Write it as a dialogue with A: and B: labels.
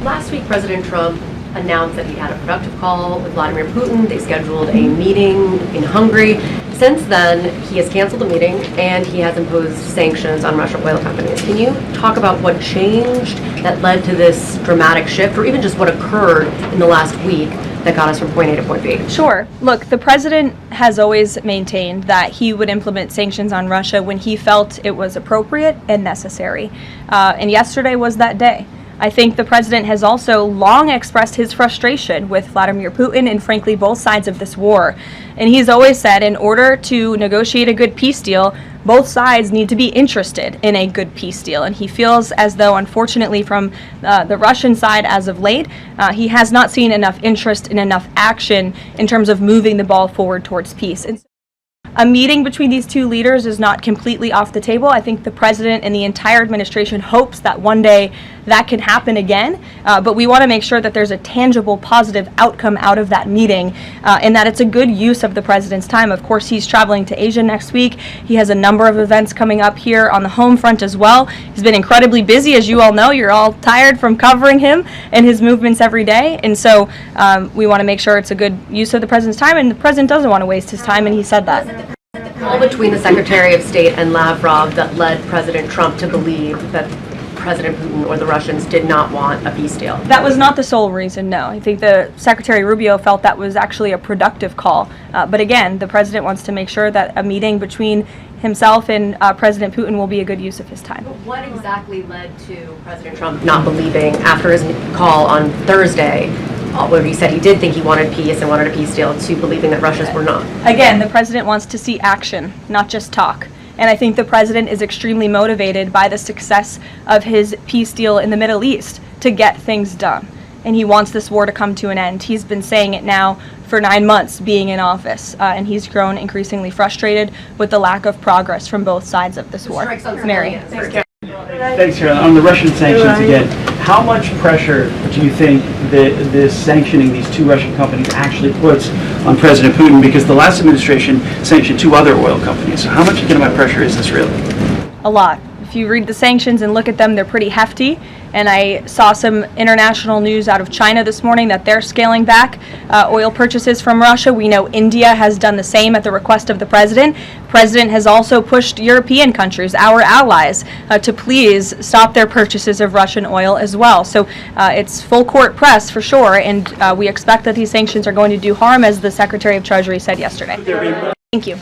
A: Last week, President Trump announced that he had a productive call with Vladimir Putin. They scheduled a meeting in Hungary. Since then, he has canceled the meeting and he has imposed sanctions on Russian oil companies. Can you talk about what changed that led to this dramatic shift, or even just what occurred in the last week that got us from point A to point B?
B: Sure. Look, the president has always maintained that he would implement sanctions on Russia when he felt it was appropriate and necessary. And yesterday was that day. I think the president has also long expressed his frustration with Vladimir Putin and frankly both sides of this war. And he's always said in order to negotiate a good peace deal, both sides need to be interested in a good peace deal. And he feels as though, unfortunately, from the Russian side as of late, he has not seen enough interest and enough action in terms of moving the ball forward towards peace. And a meeting between these two leaders is not completely off the table. I think the president and the entire administration hopes that one day that can happen again, but we want to make sure that there's a tangible, positive outcome out of that meeting, and that it's a good use of the president's time. Of course, he's traveling to Asia next week. He has a number of events coming up here on the home front as well. He's been incredibly busy, as you all know. You're all tired from covering him and his movements every day, and so we want to make sure it's a good use of the president's time, and the president doesn't want to waste his time, and he said that.
A: All between the Secretary of State and Lavrov that led President Trump to believe that President Putin or the Russians did not want a peace deal.
B: That was not the sole reason, no. I think the Secretary Rubio felt that was actually a productive call. But again, the president wants to make sure that a meeting between himself and President Putin will be a good use of his time.
A: But what exactly led to President Trump not believing, after his call on Thursday, where he said he did think he wanted peace and wanted a peace deal, to believing that Russians were not?
B: Again, the president wants to see action, not just talk. And I think the president is extremely motivated by the success of his peace deal in the Middle East to get things done. And he wants this war to come to an end. He's been saying it now for 9 months being in office, and he's grown increasingly frustrated with the lack of progress from both sides of this war. Mary.
C: Thanks, Karoline. On the Russian sanctions again, how much pressure do you think that this sanctioning these two Russian companies actually puts on President Putin? Because the last administration sanctioned 2 other oil companies. So how much economic pressure is this really?
B: A lot. If you read the sanctions and look at them, they're pretty hefty. And I saw some international news out of China this morning that they're scaling back oil purchases from Russia. We know India has done the same at the request of the president. The president has also pushed European countries, our allies, to please stop their purchases of Russian oil as well. So it's full court press for sure, and we expect that these sanctions are going to do harm, as the Secretary of Treasury said yesterday. Thank you.